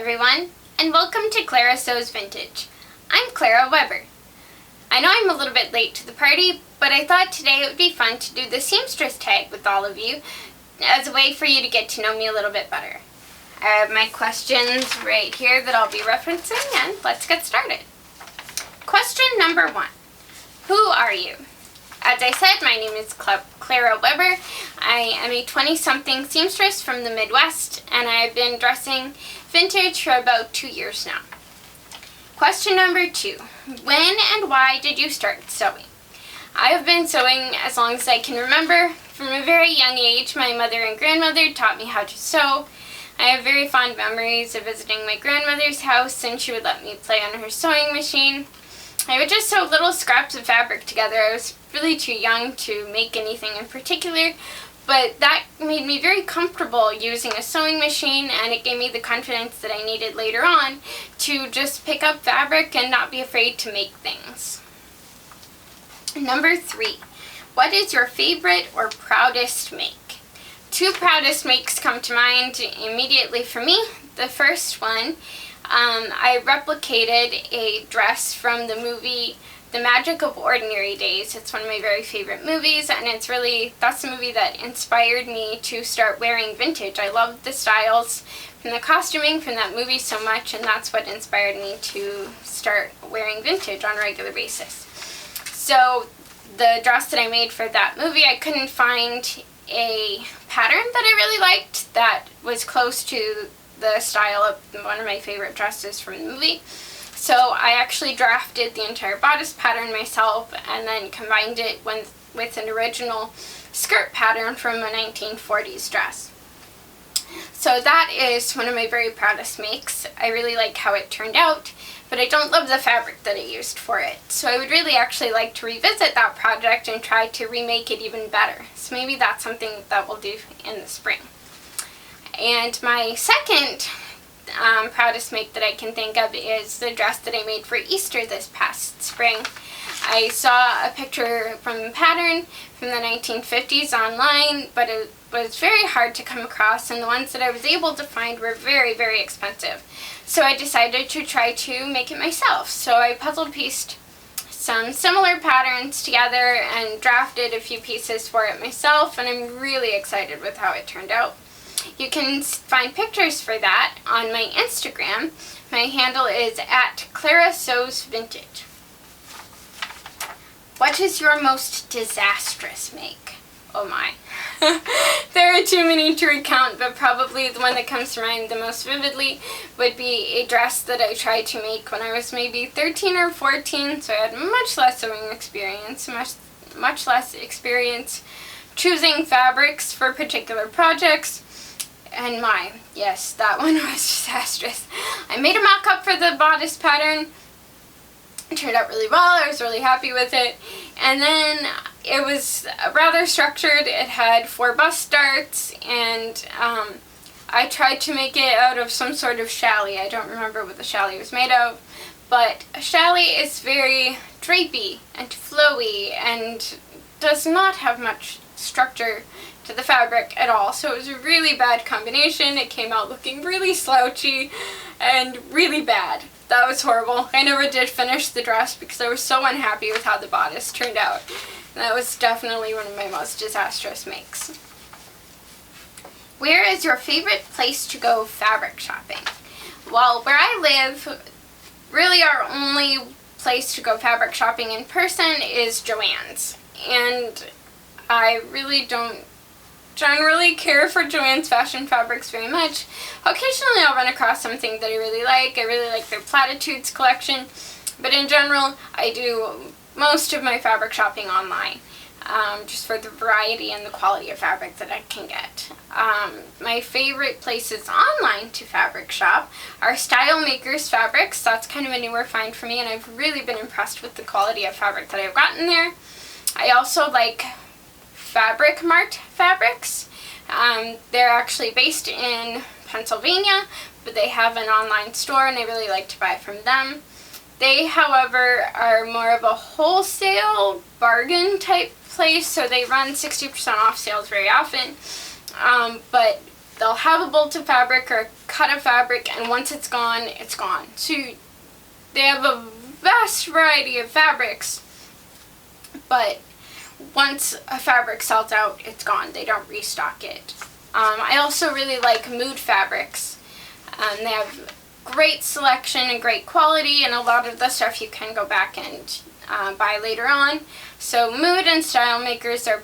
everyone, and welcome to Clara Sews Vintage. I'm Clara Weber. I know I'm a little bit late to the party, but I thought today it would be fun to do the Seamstress tag with all of you as a way for you to get to know me a little bit better. I have my questions right here that I'll be referencing, and let's get started. Question number 1. Who are you? As I said, my name is Clara Weber. I am a 20-something seamstress from the Midwest, and I have been dressing vintage for about 2 years now. Question number 2. When and why did you start sewing? I have been sewing as long as I can remember. From a very young age, my mother and grandmother taught me how to sew. I have very fond memories of visiting my grandmother's house, and she would let me play on her sewing machine. I would just sew little scraps of fabric together. I was really too young to make anything in particular, but that made me very comfortable using a sewing machine, and it gave me the confidence that I needed later on to just pick up fabric and not be afraid to make things. Number 3. What is your favorite or proudest make? 2 proudest makes come to mind immediately for me. The first one, I replicated a dress from the movie The Magic of Ordinary Days. It's one of my very favorite movies, and that's the movie that inspired me to start wearing vintage. I loved the styles from the costuming from that movie so much, and that's what inspired me to start wearing vintage on a regular basis. So the dress that I made for that movie, I couldn't find a pattern that I really liked that was close to the style of one of my favorite dresses from the movie. So I actually drafted the entire bodice pattern myself and then combined it with an original skirt pattern from a 1940s dress. So that is one of my very proudest makes. I really like how it turned out, but I don't love the fabric that I used for it. So I would really actually like to revisit that project and try to remake it even better. So maybe that's something that we'll do in the spring. And my second proudest make that I can think of is the dress that I made for Easter this past spring. I saw a picture from a pattern from the 1950s online, but it was very hard to come across, and the ones that I was able to find were very, very expensive. So I decided to try to make it myself. So I puzzle pieced some similar patterns together and drafted a few pieces for it myself, and I'm really excited with how it turned out. You can find pictures for that on my Instagram. My handle is @ClaraSewsVintage. What is your most disastrous make? Oh my. There are too many to recount, but probably the one that comes to mind the most vividly would be a dress that I tried to make when I was maybe 13 or 14, so I had much less sewing experience, much less experience choosing fabrics for particular projects. And yes, that one was disastrous. I made a mock-up for the bodice pattern. It turned out really well. I was really happy with it. And then it was rather structured. It had 4 bust darts, and I tried to make it out of some sort of challis. I don't remember what the challis was made of, but a challis is very drapey and flowy and does not have much structure to the fabric at all. So it was a really bad combination. It came out looking really slouchy and really bad. That was horrible. I never did finish the dress because I was so unhappy with how the bodice turned out. And that was definitely one of my most disastrous makes. Where is your favorite place to go fabric shopping? Well, where I live, really our only place to go fabric shopping in person is Joann's. And I really don't generally care for Joann's fashion fabrics very much. Occasionally I'll run across something that I really like. I really like their Platitudes collection, but in general I do most of my fabric shopping online, just for the variety and the quality of fabric that I can get. My favorite places online to fabric shop are Style Makers Fabrics. That's kind of a newer find for me, and I've really been impressed with the quality of fabric that I've gotten there. I also like Fabric Mart Fabrics. They're actually based in Pennsylvania, but they have an online store, and I really like to buy from them. They, however, are more of a wholesale bargain type place, so they run 60% off sales very often, but they'll have a bolt of fabric or a cut a fabric, and once it's gone, it's gone. So they have a vast variety of fabrics, but once a fabric sells out, it's gone. They don't restock it. I also really like Mood fabrics. They have great selection and great quality, and a lot of the stuff you can go back and buy later on. So Mood and Style Makers are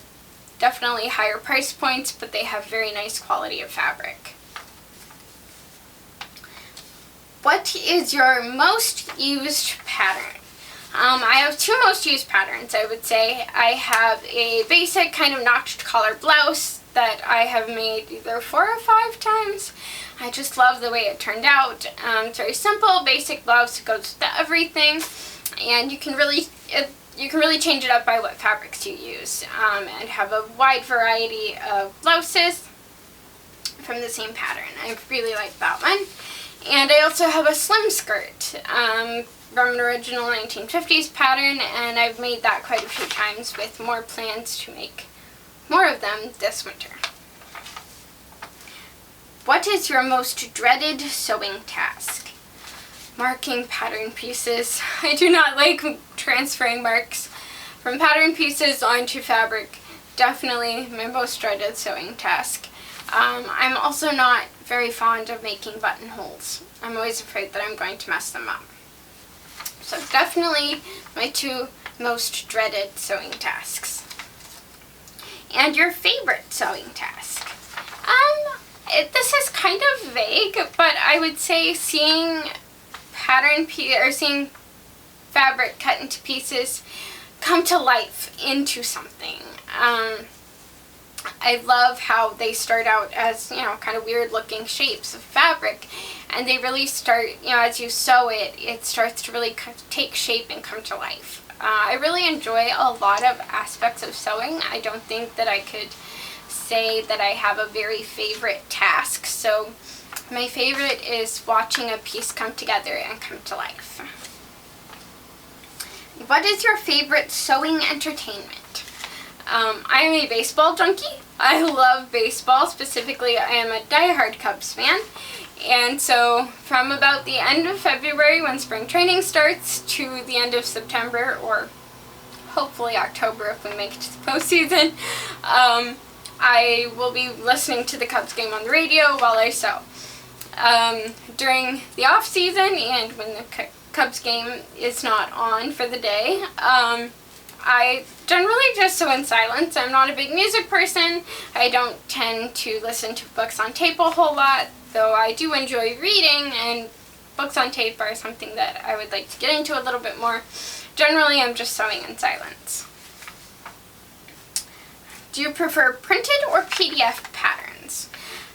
definitely higher price points, but they have very nice quality of fabric. What is your most used pattern? I have two most used patterns, I would say. I have a basic kind of notched collar blouse that I have made either 4 or 5 times. I just love the way it turned out. It's very simple, basic blouse. It goes with everything, and you can really change it up by what fabrics you use, and have a wide variety of blouses from the same pattern. I really like that one. And I also have a slim skirt from an original 1950s pattern, and I've made that quite a few times with more plans to make more of them this winter. What is your most dreaded sewing task? Marking pattern pieces. I do not like transferring marks from pattern pieces onto fabric. Definitely my most dreaded sewing task. I'm also not very fond of making buttonholes. I'm always afraid that I'm going to mess them up. So definitely my two most dreaded sewing tasks. And your favorite sewing task? This is kind of vague, but I would say seeing seeing fabric cut into pieces come to life into something. I love how they start out as, kind of weird looking shapes of fabric, and they really start, as you sew it, it starts to really take shape and come to life. I really enjoy a lot of aspects of sewing. I don't think that I could say that I have a very favorite task, so my favorite is watching a piece come together and come to life. What is your favorite sewing entertainment? I am a baseball junkie. I love baseball. Specifically, I am a diehard Cubs fan. And so from about the end of February, when spring training starts, to the end of September, or hopefully October if we make it to the postseason, I will be listening to the Cubs game on the radio while I sew. During the off season and when the Cubs game is not on for the day, I generally just sew in silence. I'm not a big music person. I don't tend to listen to books on tape a whole lot, though I do enjoy reading, and books on tape are something that I would like to get into a little bit more. Generally, I'm just sewing in silence. Do you prefer printed or PDF patterns?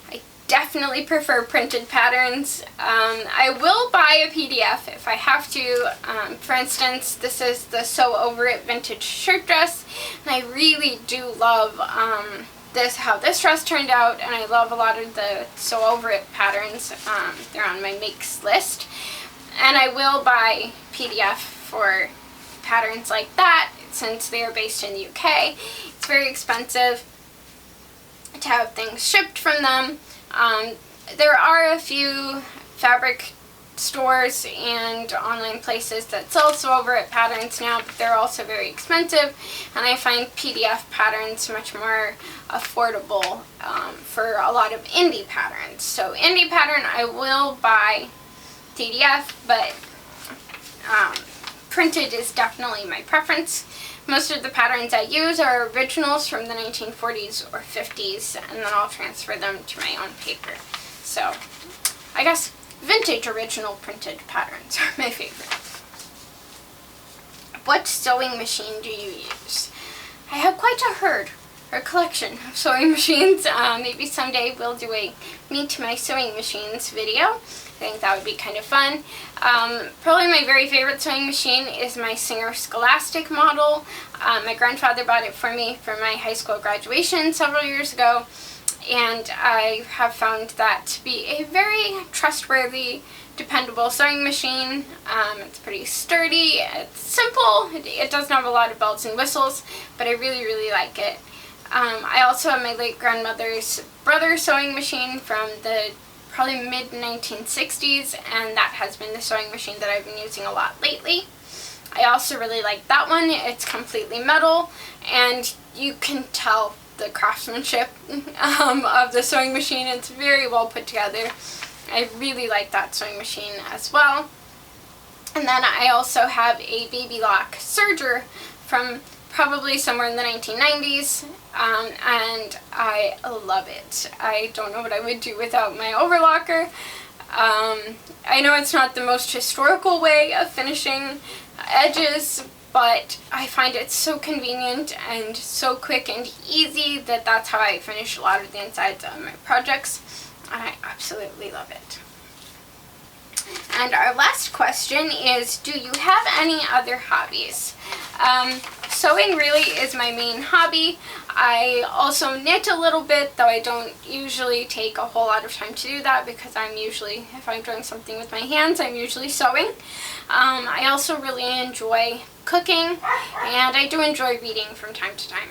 I definitely prefer printed patterns. I will buy a PDF if I have to. For instance, this is the Sew Over It vintage shirt dress, and I really do love how this dress turned out, and I love a lot of the Sew Over It patterns. They're on my makes list, and I will buy PDF for patterns like that since they are based in the UK. It's very expensive to have things shipped from them. There are a few fabric stores and online places that sell Sew Over It patterns now, but they're also very expensive, and I find PDF patterns much more affordable for a lot of indie patterns. So indie pattern I will buy PDF, but printed is definitely my preference. Most of the patterns I use are originals from the 1940s or 50s, and then I'll transfer them to my own paper. So I guess vintage original printed patterns are my favorite. What sewing machine do you use? I have quite a herd or collection of sewing machines. Maybe someday we'll do a Meet My Sewing Machines video. I think that would be kind of fun. Probably my very favorite sewing machine is my Singer Scholastic model. My grandfather bought it for me for my high school graduation several years ago, and I have found that to be a very trustworthy, dependable sewing machine. It's pretty sturdy, it's simple, it doesn't have a lot of bells and whistles, but I really, really like it. I also have my late grandmother's brother's sewing machine from the probably mid-1960s, and that has been the sewing machine that I've been using a lot lately. I also really like that one. It's completely metal, and you can tell the craftsmanship of the sewing machine. It's very well put together. I really like that sewing machine as well. And then I also have a baby lock serger from probably somewhere in the 1990s, and I love it. I don't know what I would do without my overlocker. I know it's not the most historical way of finishing edges, but I find it so convenient and so quick and easy that that's how I finish a lot of the insides of my projects, and I absolutely love it. And our last question is, do you have any other hobbies? Sewing really is my main hobby. I also knit a little bit, though I don't usually take a whole lot of time to do that because if I'm doing something with my hands, I'm usually sewing. I also really enjoy cooking, and I do enjoy reading from time to time.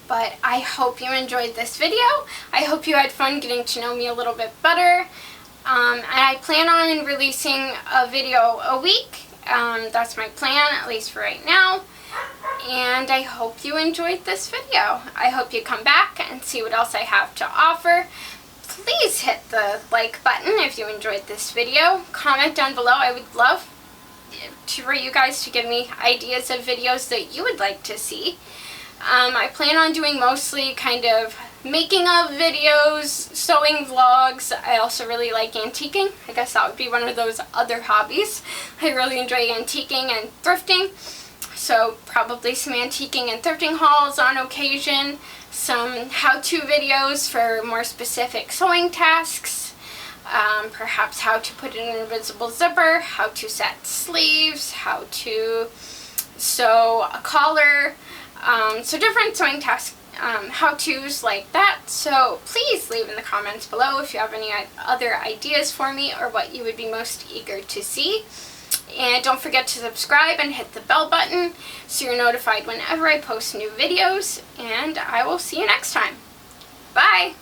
But I hope you enjoyed this video. I hope you had fun getting to know me a little bit better. And I plan on releasing a video a week. That's my plan, at least for right now. And I hope you enjoyed this video. I hope you come back and see what else I have to offer. Please hit the like button if you enjoyed this video. Comment down below. I would love for you guys to give me ideas of videos that you would like to see. I plan on doing mostly kind of making of videos, sewing vlogs. I also really like antiquing. I guess that would be one of those other hobbies. I really enjoy antiquing and thrifting. So probably some antiquing and thrifting hauls on occasion. Some how-to videos for more specific sewing tasks. Perhaps how to put in an invisible zipper, how to set sleeves, how to sew a collar. So different sewing tasks, how-tos like that. So please leave in the comments below if you have any other ideas for me or what you would be most eager to see. And don't forget to subscribe and hit the bell button so you're notified whenever I post new videos. And I will see you next time. Bye!